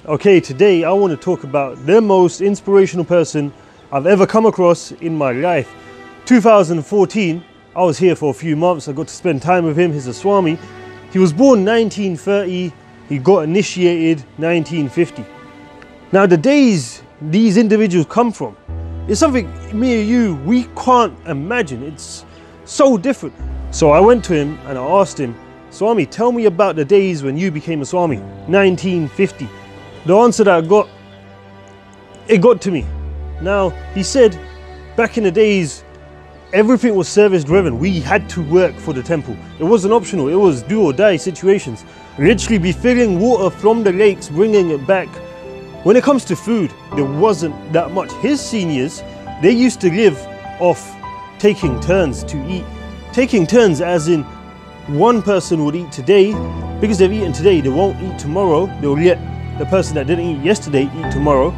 Okay, today I want to talk about the most inspirational person I've ever come across in my life. 2014, I was here for a few months. I got to spend time with him. He's a Swami. He was born 1930. He got initiated 1950. Now the days these individuals come from is something me and you, we can't imagine. It's so different. So I went to him and I asked him, Swami, tell me about the days when you became a Swami, 1950. The answer that I got, it got to me. Now, he said, back in the days, everything was service driven. We had to work for the temple. It wasn't optional, it was do or die situations. Literally be filling water from the lakes, bringing it back. When it comes to food, there wasn't that much. His seniors, they used to live off taking turns to eat. Taking turns as in one person would eat today. Because they've eaten today, they won't eat tomorrow. They'll let the person that didn't eat yesterday eat tomorrow,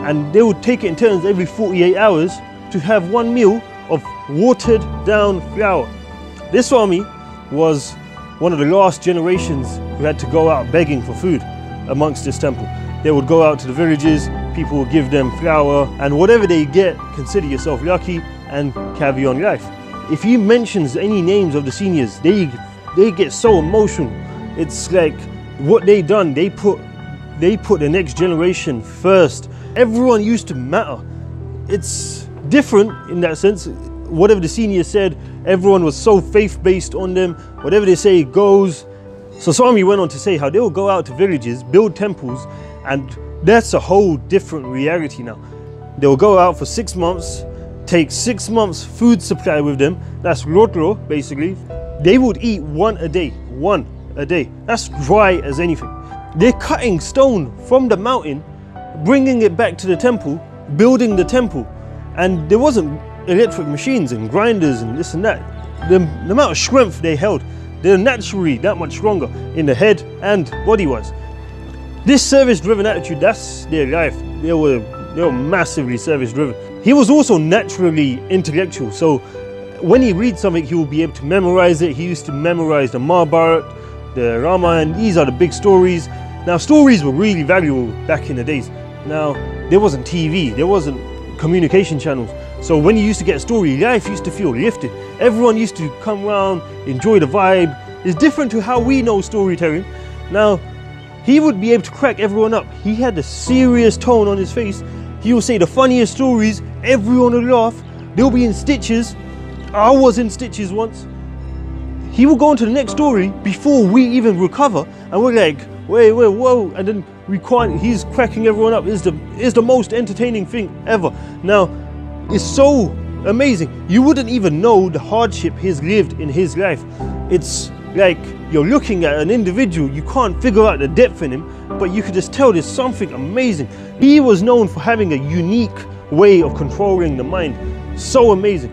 and they would take it in turns every 48 hours to have one meal of watered down flour. This Swami was one of the last generations who had to go out begging for food amongst this temple. They would go out to the villages, people would give them flour, and whatever they get, consider yourself lucky and carry on life. If he mentions any names of the seniors, they get so emotional. It's like what they done, they put the next generation first. Everyone used to matter. It's different in that sense. Whatever the seniors said, everyone was so faith-based on them. Whatever they say goes. So Swami went on to say how they will go out to villages, build temples, and that's a whole different reality now. They will go out for 6 months, take 6 months food supply with them. That's rotro, basically. They would eat one a day. That's dry as anything. They're cutting stone from the mountain, bringing it back to the temple, building the temple. And there wasn't electric machines and grinders and this and that. The amount of strength they held, they're naturally that much stronger in the head and body-wise. This service-driven attitude, that's their life. They were massively service-driven. He was also naturally intellectual. So when he reads something, he will be able to memorize it. He used to memorize the Mahabharata, the Ramayana. These are the big stories. Now, stories were really valuable back in the days. Now, there wasn't TV, there wasn't communication channels. So when you used to get a story, life used to feel lifted. Everyone used to come around, enjoy the vibe. It's different to how we know storytelling. Now, he would be able to crack everyone up. He had a serious tone on his face. He would say the funniest stories, everyone would laugh. They'll be in stitches. I was in stitches once. He will go on to the next story before we even recover, and we're like, wait, whoa, and then he's cracking everyone up. It's the most entertaining thing ever. Now, it's so amazing. You wouldn't even know the hardship he's lived in his life. It's like you're looking at an individual, you can't figure out the depth in him, but you could just tell there's something amazing. He was known for having a unique way of controlling the mind. So amazing.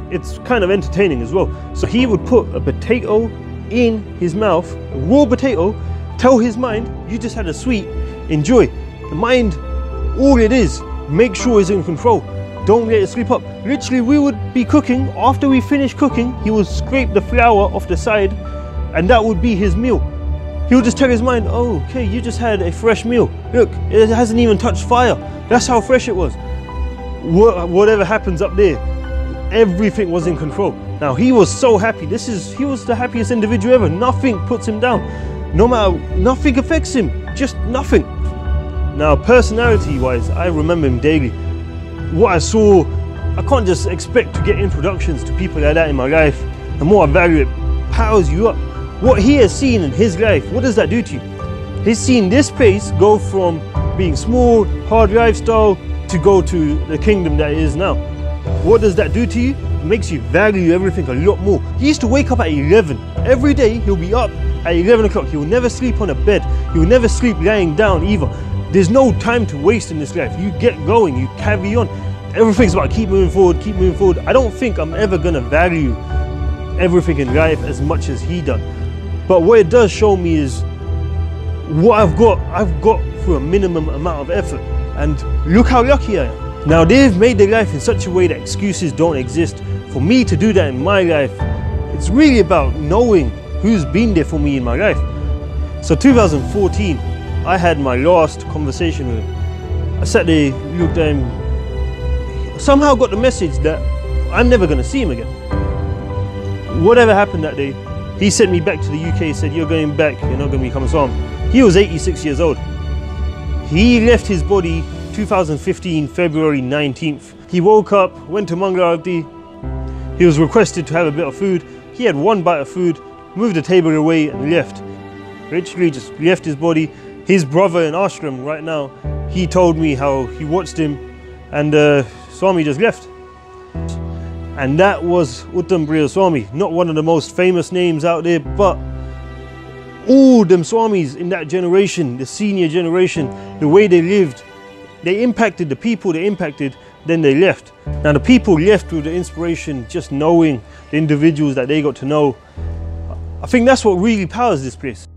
It's kind of entertaining as well. So he would put a potato in his mouth, a raw potato, tell his mind, you just had a sweet, enjoy. The mind, all it is, make sure it's in control. Don't let it slip up. Literally, we would be cooking. After we finish cooking, he would scrape the flour off the side, and that would be his meal. He would just tell his mind, oh, okay, you just had a fresh meal. Look, it hasn't even touched fire. That's how fresh it was. Whatever happens up there, everything was in control. Now, he was so happy. He was the happiest individual ever. Nothing puts him down. No matter, nothing affects him, just nothing. Now, personality-wise, I remember him daily. What I saw, I can't just expect to get introductions to people like that in my life. The more I value it, powers you up. What he has seen in his life, what does that do to you? He's seen this place go from being small, hard lifestyle, to go to the kingdom that it is now. What does that do to you? It makes you value everything a lot more. He used to wake up at 11. Every day, he'll be up at 11 o'clock. He will never sleep on a bed. He will never sleep lying down either. There's no time to waste in this life. You get going, you carry on. Everything's about keep moving forward, keep moving forward. I don't think I'm ever gonna value everything in life as much as he done. But what it does show me is what I've got through a minimum amount of effort. And look how lucky I am. Now, they've made their life in such a way that excuses don't exist. For me to do that in my life, it's really about knowing who's been there for me in my life. So 2014, I had my last conversation with him. I sat there, looked at him, somehow got the message that I'm never going to see him again. Whatever happened that day, he sent me back to the UK, said, you're going back, you're not going to become a Swami. He was 86 years old. He left his body 2015, February 19th. He woke up, went to Mangala Arati. He was requested to have a bit of food. He had one bite of food, moved the table away and left. Literally just left his body. His brother in ashram right now, he told me how he watched him and Swami just left. And that was Uttam Priya Swami, not one of the most famous names out there, but all them Swamis in that generation, the senior generation, the way they lived, they impacted the people they impacted, then they left. Now the people left with the inspiration, just knowing the individuals that they got to know. I think that's what really powers this place.